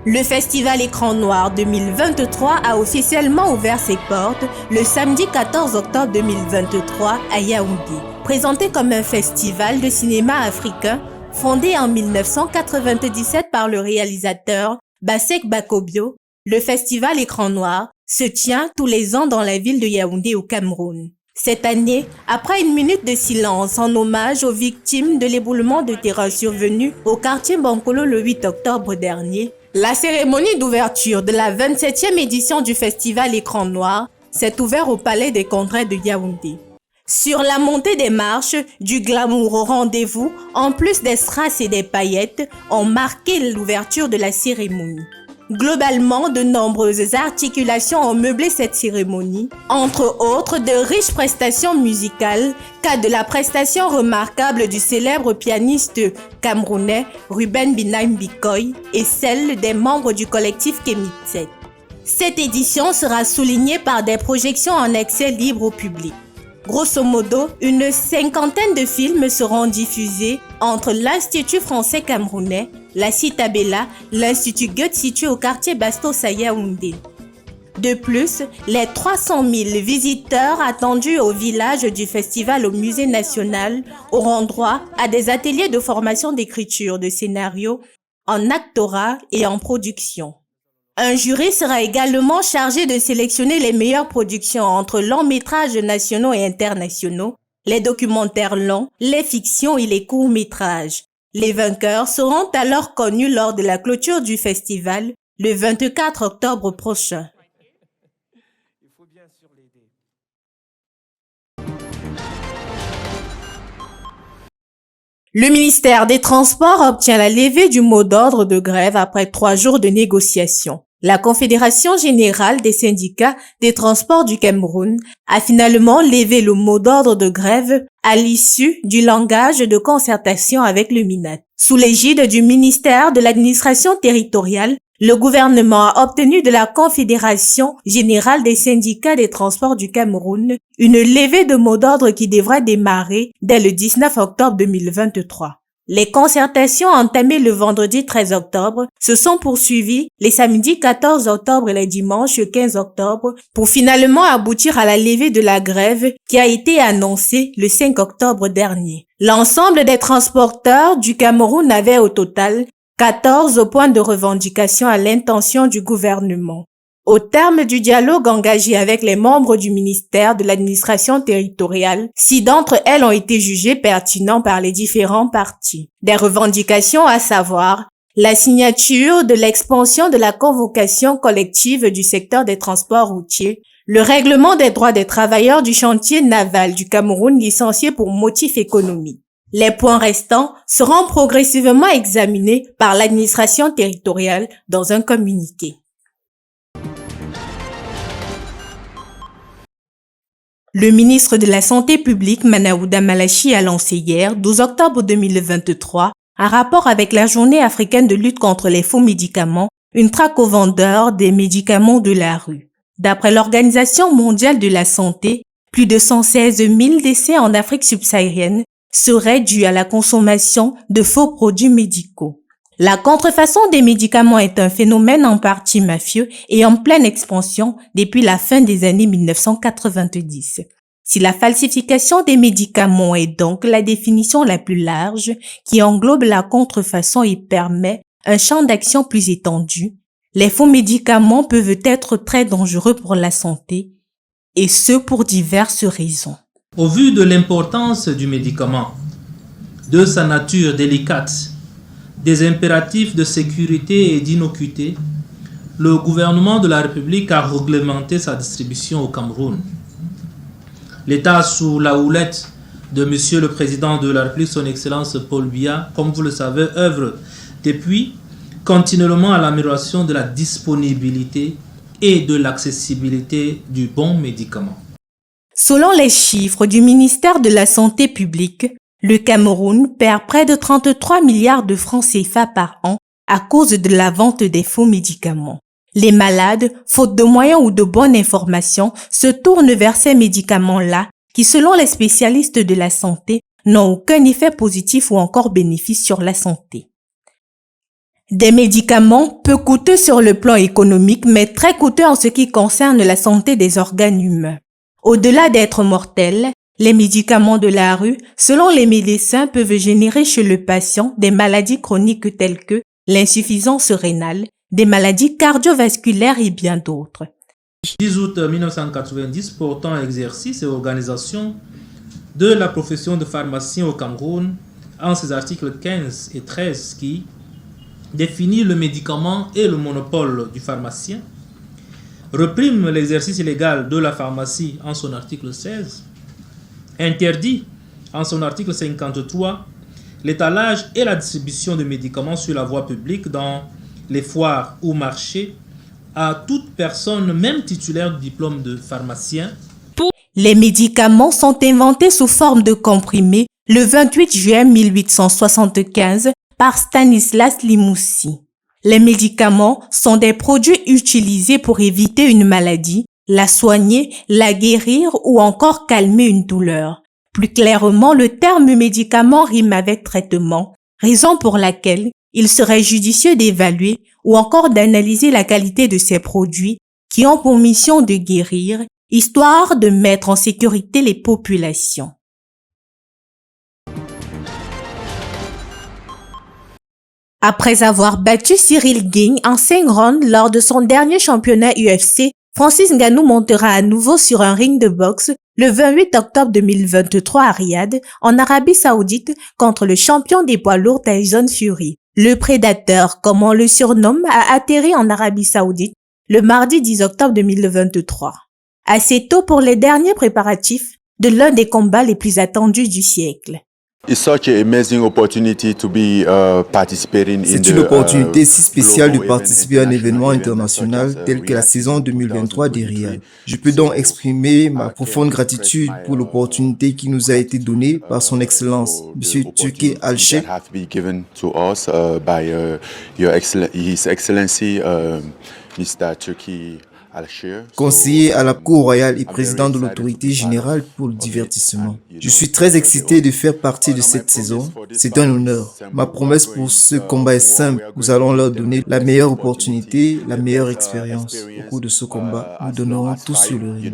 Le festival Écran Noir 2023 a officiellement ouvert ses portes le samedi 14 octobre 2023 à Yaoundé. Présenté comme un festival de cinéma africain, fondé en 1997 par le réalisateur Bassek Bakobio, le festival Écran Noir se tient tous les ans dans la ville de Yaoundé au Cameroun. Cette année, après une minute de silence en hommage aux victimes de l'éboulement de terreur survenu au quartier Bankolo le 8 octobre dernier, la cérémonie d'ouverture de la 27e édition du festival Écran Noir s'est ouverte au Palais des Congrès de Yaoundé. Sur la montée des marches, du glamour au rendez-vous, en plus des strass et des paillettes, ont marqué l'ouverture de la cérémonie. Globalement, de nombreuses articulations ont meublé cette cérémonie, entre autres de riches prestations musicales, cas de la prestation remarquable du célèbre pianiste camerounais Ruben Binaim Bikoy et celle des membres du collectif Kemitset. Cette édition sera soulignée par des projections en accès libre au public. Grosso modo, une 50aine de films seront diffusés entre l'Institut français camerounais, la Citabella, l'Institut Goethe situé au quartier Bastos à Yaoundé. De plus, les 300 000 visiteurs attendus au village du festival au Musée national auront droit à des ateliers de formation d'écriture de scénarios en actorat et en production. Un jury sera également chargé de sélectionner les meilleures productions entre longs métrages nationaux et internationaux, les documentaires longs, les fictions et les courts métrages. Les vainqueurs seront alors connus lors de la clôture du festival le 24 octobre prochain. Le ministère des Transports obtient la levée du mot d'ordre de grève après 3 jours de négociations. La Confédération générale des syndicats des transports du Cameroun a finalement levé le mot d'ordre de grève à l'issue du langage de concertation avec le MINAT. Sous l'égide du ministère de l'administration territoriale, le gouvernement a obtenu de la Confédération générale des syndicats des transports du Cameroun une levée de mot d'ordre qui devra démarrer dès le 19 octobre 2023. Les concertations entamées le vendredi 13 octobre se sont poursuivies les samedis 14 octobre et les dimanches 15 octobre pour finalement aboutir à la levée de la grève qui a été annoncée le 5 octobre dernier. L'ensemble des transporteurs du Cameroun avait au total 14 points de revendication à l'intention du gouvernement. Au terme du dialogue engagé avec les membres du ministère de l'administration territoriale, 6 d'entre elles ont été jugées pertinentes par les différents partis. Des revendications à savoir la signature de l'expansion de la convocation collective du secteur des transports routiers, le règlement des droits des travailleurs du chantier naval du Cameroun licenciés pour motif économique. Les points restants seront progressivement examinés par l'administration territoriale dans un communiqué. Le ministre de la Santé publique, Manaouda Malachi, a lancé hier, 12 octobre 2023, en rapport avec la Journée africaine de lutte contre les faux médicaments, une traque aux vendeurs des médicaments de la rue. D'après l'Organisation mondiale de la santé, plus de 116 000 décès en Afrique subsaharienne seraient dus à la consommation de faux produits médicaux. La contrefaçon des médicaments est un phénomène en partie mafieux et en pleine expansion depuis la fin des années 1990. Si la falsification des médicaments est donc la définition la plus large qui englobe la contrefaçon et permet un champ d'action plus étendu, les faux médicaments peuvent être très dangereux pour la santé, et ce pour diverses raisons. Au vu de l'importance du médicament, de sa nature délicate, des impératifs de sécurité et d'innocuité, le gouvernement de la République a réglementé sa distribution au Cameroun. L'État, sous la houlette de Monsieur le Président de la République, son Excellence Paul Biya, comme vous le savez, œuvre depuis continuellement à l'amélioration de la disponibilité et de l'accessibilité du bon médicament. Selon les chiffres du ministère de la Santé publique, le Cameroun perd près de 33 milliards de francs CFA par an à cause de la vente des faux médicaments. Les malades, faute de moyens ou de bonnes informations, se tournent vers ces médicaments-là qui, selon les spécialistes de la santé, n'ont aucun effet positif ou encore bénéfice sur la santé. Des médicaments peu coûteux sur le plan économique, mais très coûteux en ce qui concerne la santé des organes humains. Au-delà d'être mortels, les médicaments de la rue, selon les médecins, peuvent générer chez le patient des maladies chroniques telles que l'insuffisance rénale, des maladies cardiovasculaires et bien d'autres. 10 août 1990 portant exercice et organisation de la profession de pharmacien au Cameroun en ses articles 15 et 13 qui définit le médicament et le monopole du pharmacien, reprime l'exercice illégal de la pharmacie en son article 16, interdit en son article 53 l'étalage et la distribution de médicaments sur la voie publique dans les foires ou marchés à toute personne, même titulaire du diplôme de pharmacien. Les médicaments sont inventés sous forme de comprimés le 28 juin 1875 par Stanislas Limousin. Les médicaments sont des produits utilisés pour éviter une maladie, la soigner, la guérir ou encore calmer une douleur. Plus clairement, le terme médicament rime avec traitement, raison pour laquelle il serait judicieux d'évaluer ou encore d'analyser la qualité de ces produits qui ont pour mission de guérir, histoire de mettre en sécurité les populations. Après avoir battu Cyril Gane en 5 rounds lors de son dernier championnat UFC, Francis Ngannou montera à nouveau sur un ring de boxe le 28 octobre 2023 à Riyad, en Arabie Saoudite, contre le champion des poids lourds Tyson Fury. Le prédateur, comme on le surnomme, a atterri en Arabie Saoudite le mardi 10 octobre 2023. Assez tôt pour les derniers préparatifs de l'un des combats les plus attendus du siècle. C'est une opportunité si spéciale de participer à un événement international tel que la saison 2023 des Riyad. Je peux donc exprimer ma profonde gratitude pour l'opportunité qui nous a été donnée par son Excellence, M. Turki Al-Sheikh. Conseiller à la Cour royale et président de l'autorité générale pour le divertissement. Je suis très excité de faire partie de cette saison. C'est un honneur. Ma promesse pour ce combat est simple. Nous allons leur donner la meilleure opportunité, la meilleure expérience. Au cours de ce combat, nous donnerons tout sur le ring.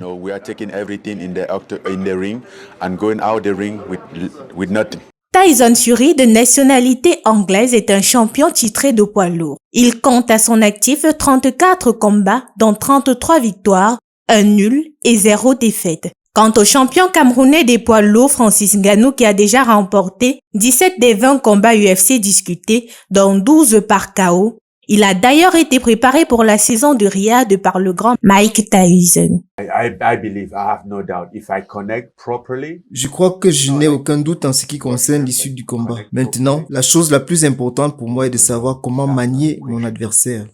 Tyson Fury, de nationalité anglaise, est un champion titré de poids lourd. Il compte à son actif 34 combats, dont 33 victoires, 1 nul et 0 défaite. Quant au champion camerounais des poids lourds, Francis Ngannou, qui a déjà remporté 17 des 20 combats UFC discutés, dont 12 par KO, il a d'ailleurs été préparé pour la saison de Riyad par le grand Mike Tyson. Je crois que je n'ai aucun doute en ce qui concerne l'issue du combat. Maintenant, la chose la plus importante pour moi est de savoir comment manier mon adversaire.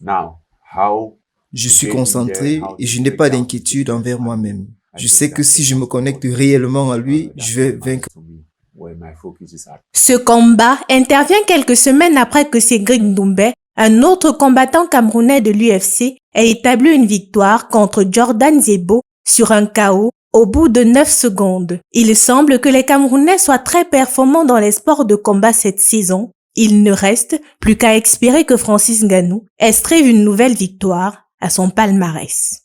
Je suis concentré et je n'ai pas d'inquiétude envers moi-même. Je sais que si je me connecte réellement à lui, je vais vaincre. Ce combat intervient quelques semaines après que Cédric Doumbé, un autre combattant camerounais de l'UFC, a établi une victoire contre Jordan Zebo sur un KO au bout de 9 secondes. Il semble que les Camerounais soient très performants dans les sports de combat cette saison. Il ne reste plus qu'à espérer que Francis Ngannou escrive une nouvelle victoire à son palmarès.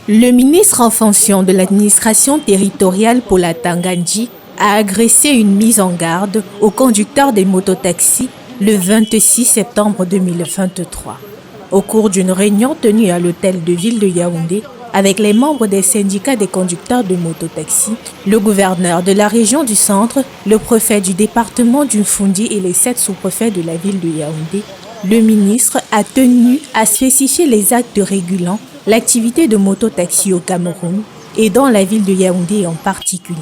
Le ministre en fonction de l'administration territoriale Paula Tangandji a agressé une mise en garde au conducteur des mototaxis le 26 septembre 2023. Au cours d'une réunion tenue à l'hôtel de ville de Yaoundé avec les membres des syndicats des conducteurs de mototaxis, le gouverneur de la région du centre, le préfet du département du Fundi et les 7 sous-préfets de la ville de Yaoundé, le ministre a tenu à spécifier les actes régulant l'activité de mototaxi au Cameroun et dans la ville de Yaoundé en particulier.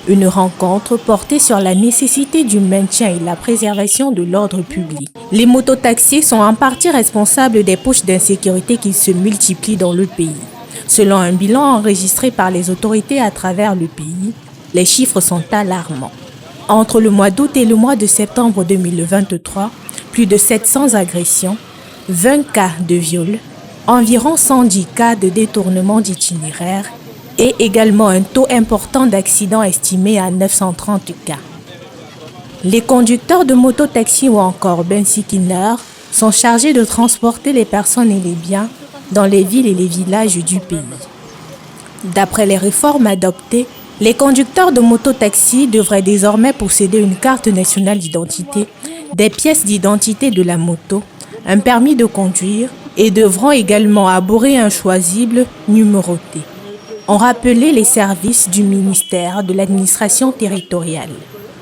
Une rencontre portée sur la nécessité du maintien et la préservation de l'ordre public. Les mototaxis sont en partie responsables des poches d'insécurité qui se multiplient dans le pays. Selon un bilan enregistré par les autorités à travers le pays, les chiffres sont alarmants. Entre le mois d'août et le mois de septembre 2023, plus de 700 agressions, 20 cas de viol, environ 110 cas de détournement d'itinéraire et également un taux important d'accidents estimé à 930 cas. Les conducteurs de mototaxi ou encore bensikineurs sont chargés de transporter les personnes et les biens dans les villes et les villages du pays. D'après les réformes adoptées, les conducteurs de mototaxi devraient désormais posséder une carte nationale d'identité, des pièces d'identité de la moto, un permis de conduire et devront également arborer un choisible numéroté. On rappelait les services du ministère de l'administration territoriale.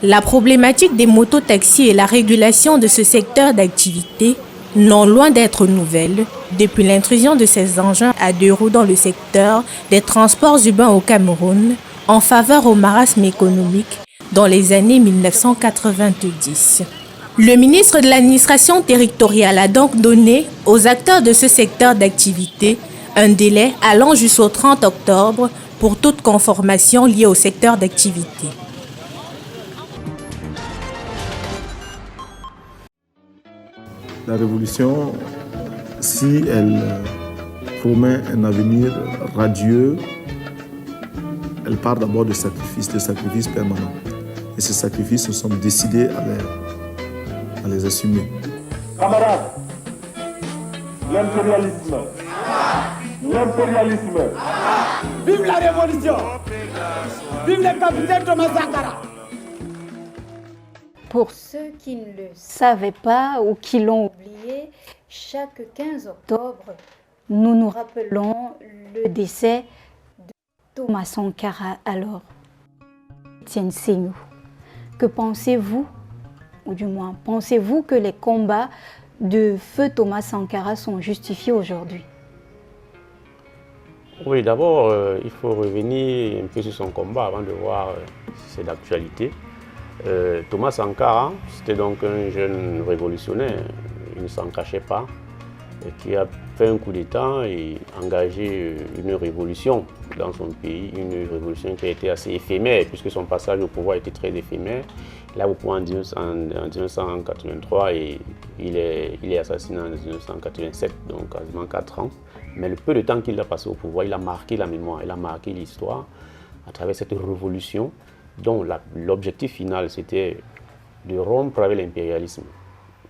La problématique des mototaxis et la régulation de ce secteur d'activité non loin d'être nouvelle depuis l'intrusion de ces engins à deux roues dans le secteur des transports urbains au Cameroun en faveur au marasme économique dans les années 1990. Le ministre de l'administration territoriale a donc donné aux acteurs de ce secteur d'activité un délai allant jusqu'au 30 octobre pour toute conformation liée au secteur d'activité. La révolution, si elle promet un avenir radieux, elle part d'abord de sacrifices permanents. Et ces sacrifices, nous sommes décidés à les assumer. Camarades, l'impérialisme. L'impérialisme. Vive la révolution. Vive le capitaine Thomas Sankara. Pour ceux qui ne le savaient pas ou qui l'ont oublié, chaque 15 octobre, nous nous rappelons le décès de Thomas Sankara. Alors, Étienne Seynou, que pensez-vous, ou du moins, pensez-vous que les combats de feu Thomas Sankara sont justifiés aujourd'hui? Oui, d'abord, il faut revenir un peu sur son combat avant de voir si c'est d'actualité. Thomas Sankara, c'était donc un jeune révolutionnaire, il ne s'en cachait pas, qui a fait un coup d'État et engagé une révolution dans son pays, une révolution qui a été assez éphémère, puisque son passage au pouvoir était très éphémère. Il a au pouvoir en 1983 et il est assassiné en 1987, donc quasiment 4 ans. Mais le peu de temps qu'il a passé au pouvoir, il a marqué la mémoire, il a marqué l'histoire à travers cette révolution dont l'objectif final, c'était de rompre avec l'impérialisme.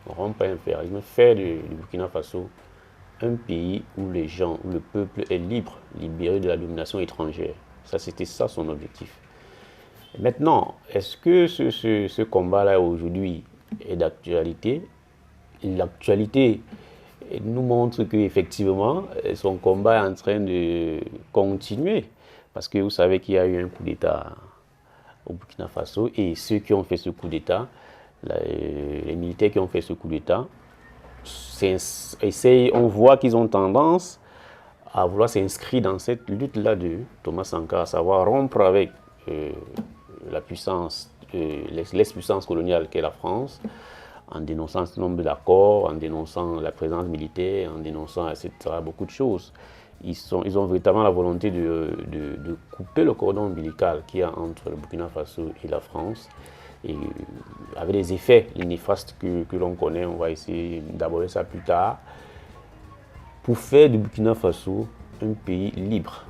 Rompre avec l'impérialisme, faire du Burkina Faso un pays où les gens, où le peuple est libre, libéré de la domination étrangère. C'était ça son objectif. Et maintenant, est-ce que ce combat-là aujourd'hui est d'actualité? L'actualité nous montre qu'effectivement, son combat est en train de continuer. Parce que vous savez qu'il y a eu un coup d'État au Burkina Faso et ceux qui ont fait ce coup d'État, les militaires qui ont fait ce coup d'État, on voit qu'ils ont tendance à vouloir s'inscrire dans cette lutte-là de Thomas Sankara, à savoir rompre avec la puissance, l'ex-puissance coloniale qu'est la France, en dénonçant un certain nombre d'accords, en dénonçant la présence militaire, en dénonçant, etc., beaucoup de choses. Ils ont véritablement la volonté de couper le cordon ombilical qu'il y a entre le Burkina Faso et la France, et avec des effets néfastes que l'on connaît, on va essayer d'aborder ça plus tard, pour faire du Burkina Faso un pays libre.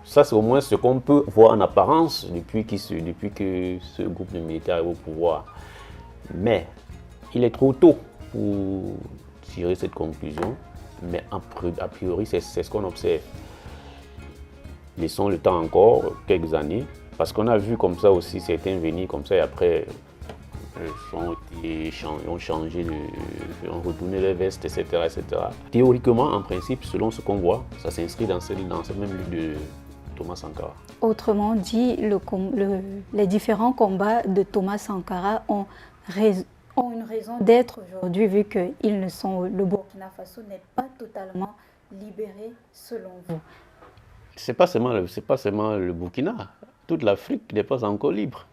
Ça, c'est au moins ce qu'on peut voir en apparence depuis que ce groupe de militaires est au pouvoir. Mais il est trop tôt pour tirer cette conclusion. Mais a priori, c'est ce qu'on observe. Laissons le temps encore, quelques années, parce qu'on a vu comme ça aussi certains venir comme ça et après ont changé, ont retourné les vestes, etc., etc. Théoriquement, en principe, selon ce qu'on voit, ça s'inscrit dans cette même lutte de Thomas Sankara. Autrement dit, les différents combats de Thomas Sankara ont une raison d'être aujourd'hui, vu que le Burkina Faso n'est pas totalement libéré, selon vous. C'est pas seulement le Burkina. Toute l'Afrique n'est pas encore libre.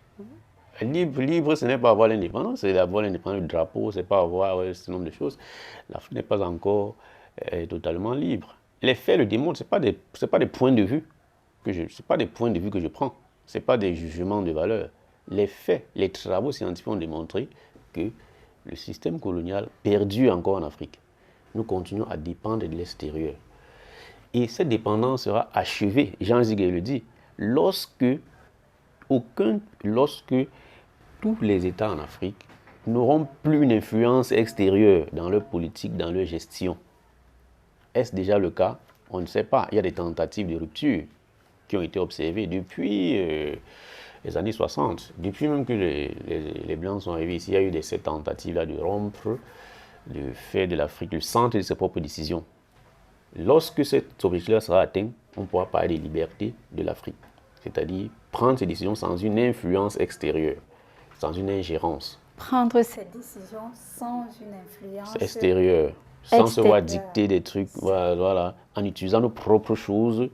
Libre, ce n'est pas avoir l'indépendance, c'est avoir l'indépendance du drapeau, c'est pas avoir ce nombre de choses. L'Afrique n'est pas encore totalement libre. Les faits le démontrent, c'est pas des points de vue que je prends, c'est pas des jugements de valeur. Les faits, les travaux scientifiques ont démontré que le système colonial perdure encore en Afrique. Nous continuons à dépendre de l'extérieur. Et cette dépendance sera achevée, Jean Ziguet le dit, lorsque toutes tous les États en Afrique n'auront plus une influence extérieure dans leur politique, dans leur gestion. Est-ce déjà le cas? On ne sait pas. Il y a des tentatives de rupture qui ont été observées depuis les années 60. Depuis même que les Blancs sont arrivés ici, il y a eu cette tentative-là de rompre, de faire de l'Afrique le centre de ses propres décisions. Lorsque cet objectif-là sera atteint, on pourra parler des libertés de l'Afrique. C'est-à-dire prendre ces décisions sans une influence extérieure, sans une ingérence. Prendre ces décisions sans une influence extérieure, sans se voir dicter des trucs, voilà, en utilisant nos propres choses.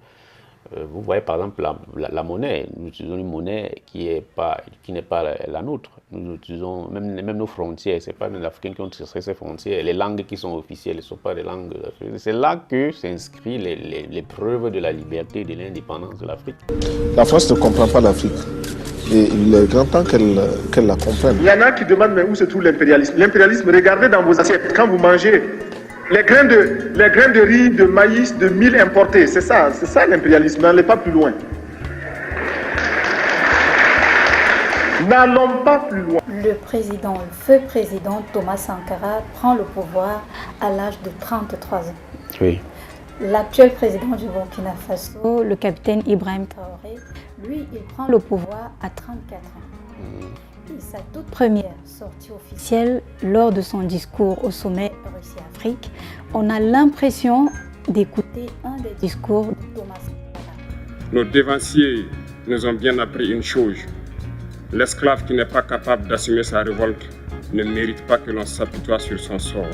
Vous voyez par exemple la monnaie, nous utilisons une monnaie qui n'est pas la nôtre. Nous utilisons même nos frontières, ce n'est pas les Africains qui ont tracé ces frontières. Les langues qui sont officielles ne sont pas des langues africaines. C'est là que s'inscrivent les preuves de la liberté et de l'indépendance de l'Afrique. La France ne comprend pas l'Afrique. Et il est grand temps qu'elle la comprenne. Il y en a qui demandent mais où se trouve l'impérialisme? L'impérialisme, regardez dans vos assiettes quand vous mangez. Les grains de riz, de maïs, de mil importés, c'est ça l'impérialisme, n'allez pas plus loin. N'allons pas plus loin. Le feu président Thomas Sankara prend le pouvoir à l'âge de 33 ans. Oui. L'actuel président du Burkina Faso, le capitaine Ibrahim Traoré, lui, il prend le pouvoir à 34 ans. Et sa toute première sortie officielle lors de son discours au sommet Russie-Afrique, on a l'impression d'écouter un des discours de Thomas Sankara. Nos dévanciers nous ont bien appris une chose. L'esclave qui n'est pas capable d'assumer sa révolte ne mérite pas que l'on s'apitoie sur son sort.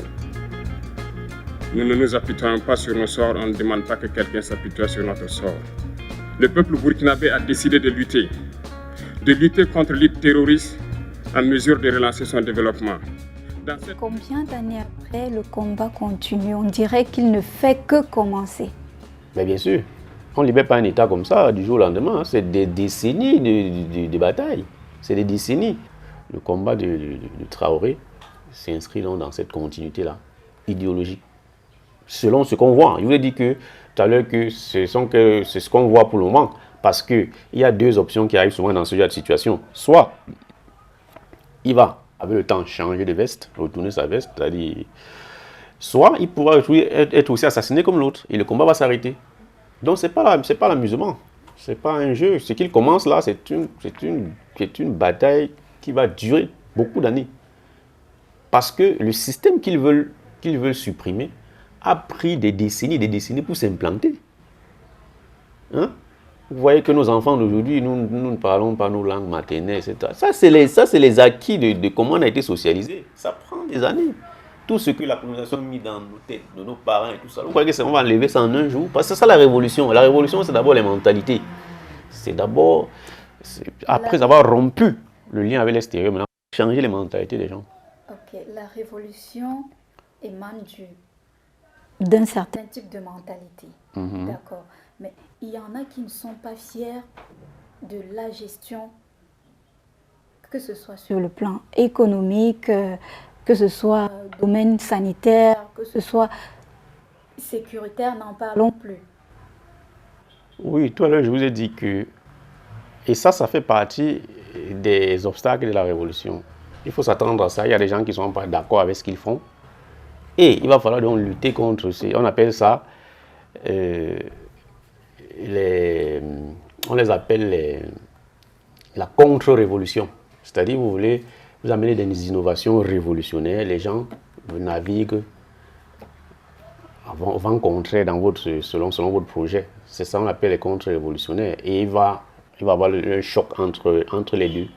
Nous ne nous apitoyons pas sur nos sorts, on ne demande pas que quelqu'un s'apitoie sur notre sort. Le peuple burkinabé a décidé de lutter contre l'île terroriste en mesure de relancer son développement. Combien d'années après, le combat continue? On dirait qu'il ne fait que commencer. Mais bien sûr, on ne libère pas un État comme ça du jour au lendemain. C'est des décennies de bataille. C'est des décennies. Le combat de Traoré s'inscrit donc dans cette continuité-là, idéologique. Selon ce qu'on voit. Je vous ai dit que tout à l'heure que c'est ce qu'on voit pour le moment. Parce qu'il y a deux options qui arrivent souvent dans ce genre de situation. Soit il va, avec le temps, changer de veste, retourner sa veste, c'est-à-dire, soit il pourra être aussi assassiné comme l'autre et le combat va s'arrêter. Donc c'est pas l'amusement, c'est pas un jeu. Ce qu'il commence là, c'est une bataille qui va durer beaucoup d'années. Parce que le système qu'ils veulent supprimer a pris des décennies pour s'implanter. Hein? Vous voyez que nos enfants d'aujourd'hui, nous ne parlons pas nos langues maternelles, etc. Ça, c'est les acquis de comment on a été socialisé. Ça prend des années. Tout ce que la colonisation a mis dans nos têtes, de nos parents et tout ça. Vous croyez qu'on va enlever ça en un jour? Parce que c'est ça la révolution. La révolution, c'est d'abord les mentalités. C'est d'abord, après avoir rompu le lien avec l'extérieur, maintenant, changer les mentalités des gens. Ok, la révolution émane d'un certain type de mentalité. D'accord. Mais il y en a qui ne sont pas fiers de la gestion, que ce soit sur le plan économique, que ce soit domaine sanitaire, que ce soit sécuritaire, n'en parlons plus. Oui, tout à l'heure, je vous ai dit que, et ça fait partie des obstacles de la révolution. Il faut s'attendre à ça. Il y a des gens qui ne sont pas d'accord avec ce qu'ils font. Et il va falloir donc lutter contre ces, on appelle ça, on les appelle la contre-révolution. C'est-à-dire, vous voulez vous amener des innovations révolutionnaires, les gens naviguent vent contraire selon votre projet. C'est ça qu'on appelle les contre-révolutionnaires. Et il va y avoir un choc entre les deux.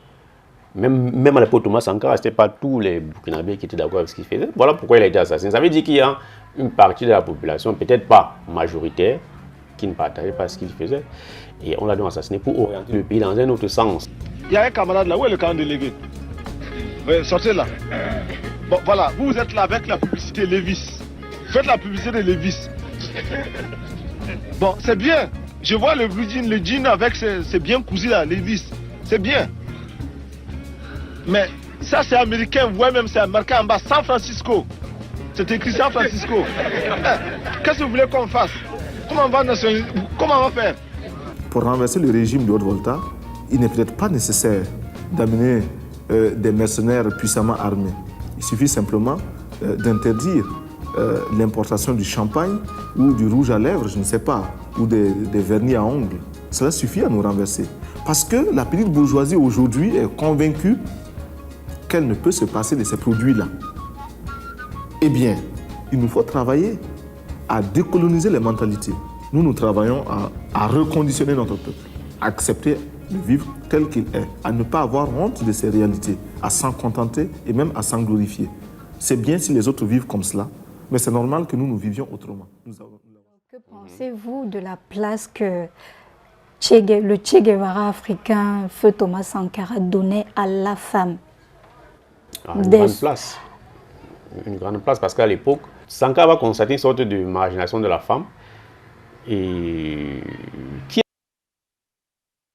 Même à l'époque, Thomas Sankara, ce n'était pas tous les Burkinabés qui étaient d'accord avec ce qu'il faisait. Voilà pourquoi il a été assassiné. Ça veut dire qu'il y a une partie de la population, peut-être pas majoritaire, qui ne partageait pas ce qu'il faisait. Et on l'a donc assassiné pour orienter le pays dans un autre sens. Il y a un camarade là, où est le camp délégué? Oui, sortez là. Bon, voilà, vous êtes là avec la publicité Levis. Faites la publicité de Levis. Bon, c'est bien. Je vois le blue jean, le jean avec c'est bien cousu là, Levis. C'est bien. Mais ça c'est américain, ouais, même c'est marqué en bas, San Francisco. C'est écrit San Francisco. Qu'est-ce que vous voulez qu'on fasse? Comment on va faire? Pour renverser le régime de Haute-Volta, il n'est peut-être pas nécessaire d'amener des mercenaires puissamment armés. Il suffit simplement d'interdire l'importation du champagne ou du rouge à lèvres, je ne sais pas, ou des vernis à ongles. Cela suffit à nous renverser. Parce que la petite bourgeoisie aujourd'hui est convaincue qu'elle ne peut se passer de ces produits-là. Eh bien, il nous faut travailler à décoloniser les mentalités. Nous travaillons à reconditionner notre peuple, à accepter de vivre tel qu'il est, à ne pas avoir honte de ses réalités, à s'en contenter et même à s'en glorifier. C'est bien si les autres vivent comme cela, mais c'est normal que nous vivions autrement. Que pensez-vous de la place que le Che Guevara africain, feu Thomas Sankara, donnait à la femme? Une grande place. Une grande place, parce qu'à l'époque, Sankara va constater une sorte de marginalisation de la femme et qui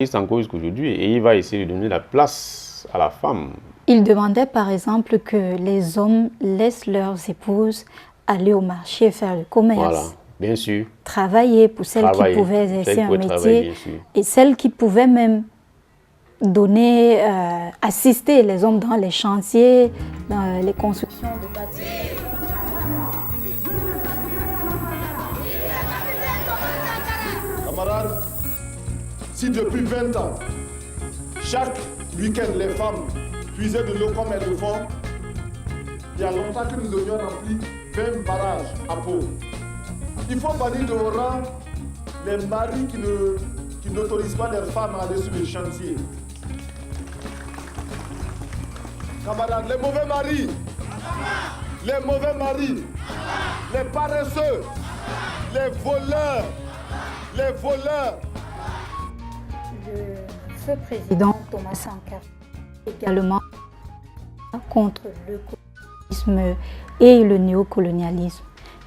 est en cause qu'aujourd'hui, et il va essayer de donner la place à la femme. Il demandait par exemple que les hommes laissent leurs épouses aller au marché faire le commerce. Voilà, bien sûr. Travailler pour celles qui pouvaient exercer un métier et celles qui pouvaient même donner, assister les hommes dans les chantiers, dans les constructions de bâtiments. Camarades, si depuis 20 ans, chaque week-end les femmes puisaient de l'eau comme elles le font, il y a longtemps que nous aurions rempli 20 barrages à peau. Il faut bannir de nos rangs les maris qui n'autorisent pas leurs femmes à aller sur les chantiers. Camarades, les mauvais maris, les paresseux, les voleurs. Le feu président Thomas Sankara également contre le colonialisme et le néocolonialisme,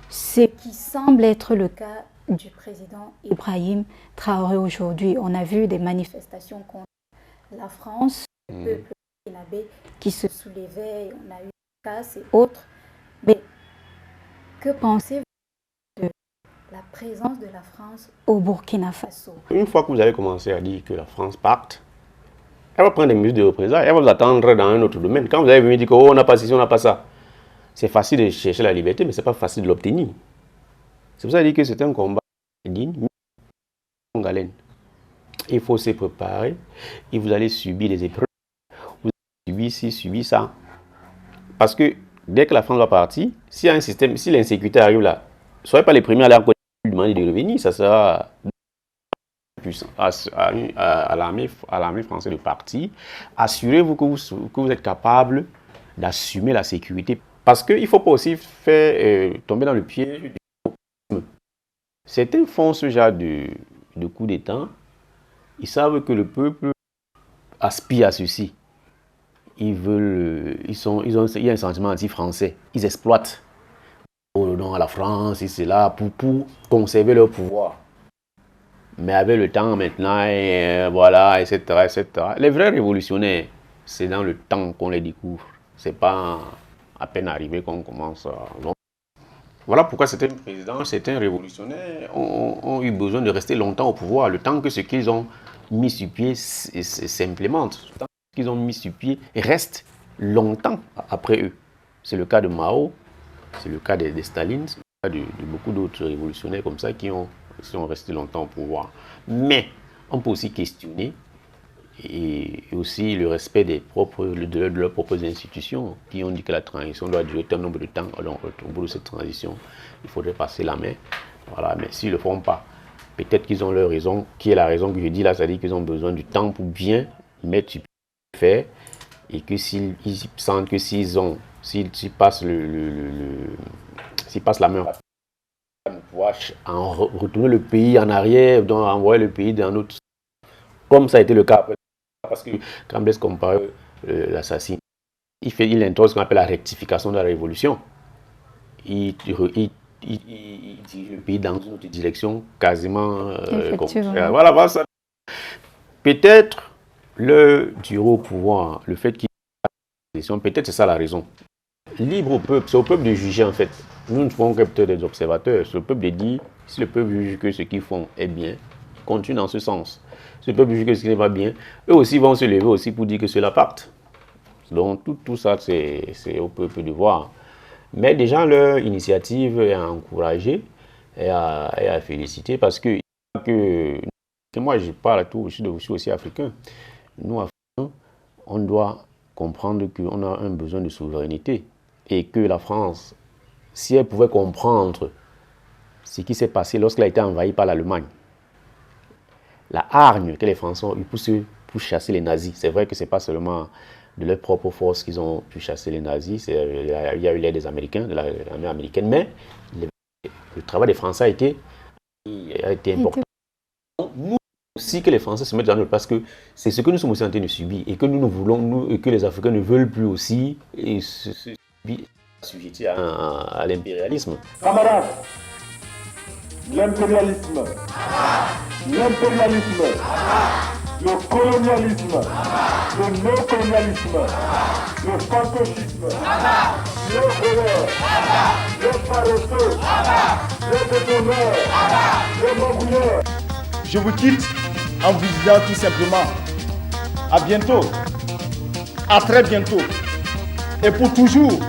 ce qui semble être le cas du président Ibrahim Traoré aujourd'hui. On a vu des manifestations contre la France, le peuple burkinabé qui se soulevait, on a eu des casses et autres. Mais que pensez-vous de la présence de la France au Burkina Faso? Une fois que vous avez commencé à dire que la France parte, elle va prendre des mesures de représailles, elle va vous attendre dans un autre domaine. Quand vous avez venu dire qu'on n'a pas ci, on n'a pas ça, c'est facile de chercher la liberté, mais ce n'est pas facile de l'obtenir. C'est pour ça que je dis que c'est un combat digne, en galène. Il faut se préparer et vous allez subir des épreuves. Vous allez subir ci, subir ça. Parce que dès que la France va partir, s'il y a un système, si l'insécurité arrive là, ne soyez pas les premiers à aller encore demander de revenir, ça sera à l'armée française de partir. Assurez-vous que vous êtes capable d'assumer la sécurité. Parce qu'il ne faut pas aussi faire tomber dans le piège du populisme. Certains font ce genre de coup d'État. Ils savent que le peuple aspire à ceci. Il y a un sentiment anti-français. Ils exploitent le nom à la France, et c'est là pour conserver leur pouvoir. Mais avec le temps maintenant, voilà, etc., etc. Les vrais révolutionnaires, c'est dans le temps qu'on les découvre. C'est pas à peine arrivé qu'on commence à... Voilà pourquoi certains présidents, certains révolutionnaires ont eu besoin de rester longtemps au pouvoir, le temps que ce qu'ils ont mis sur pied s'implémente, le temps que ce qu'ils ont mis sur pied reste longtemps après eux. C'est le cas de Mao, c'est le cas de Staline, c'est le cas de beaucoup d'autres révolutionnaires comme ça qui sont restés longtemps au pouvoir. Mais on peut aussi questionner et aussi le respect de leurs propres institutions qui ont dit que la transition doit durer un nombre de temps. Alors, au bout de cette transition, il faudrait passer la main. Voilà. Mais s'ils ne le font pas, peut-être qu'ils ont leur raison, qui est la raison que je dis là, c'est-à-dire qu'ils ont besoin du temps pour bien mettre sur pied et que s'ils sentent que s'ils passent la main, pouvoir retourner le pays en arrière, donc envoyer le pays dans notre... Comme ça a été le cas après. Parce que quand Blaise Compaoré, l'assassin, il introduit ce qu'on appelle la rectification de la révolution. Il dirige le pays dans une autre direction, quasiment voilà, ça. Peut-être le au pouvoir, le fait qu'il y ait peut-être c'est ça la raison. Libre au peuple, c'est au peuple de juger en fait. Nous ne sommes que peut-être des observateurs. C'est au peuple de dire, si le peuple juge que ce qu'ils font est bien, continue dans ce sens. Si le peuple juge que ce qui n'est pas bien, eux aussi vont se lever aussi pour dire que cela parte. Donc tout ça, c'est au peuple de voir. Mais déjà, leur initiative est à encourager et à féliciter parce que moi, je parle à tout, je suis aussi africain. Nous, Africains, on doit comprendre qu'on a un besoin de souveraineté et que la France, si elle pouvait comprendre ce qui s'est passé lorsqu'elle a été envahie par l'Allemagne, la hargne que les Français ont eue pour chasser les nazis, c'est vrai que ce n'est pas seulement de leur propre force qu'ils ont pu chasser les nazis, il y a eu l'aide des Américains, de l'armée américaine, mais le travail des Français a été important. Nous aussi que les Français se mettent dans notre, parce que c'est ce que nous sommes aussi en train de subir et que nous voulons, et que les Africains ne veulent plus aussi, et se assujettir à l'impérialisme. Camarades, l'impérialisme, le colonialisme, le néocolonialisme, le fantocisme, le voleur, le paresseux, le détonneur, le mangouilleur. Je vous quitte en vous disant tout simplement à bientôt, à très bientôt et pour toujours.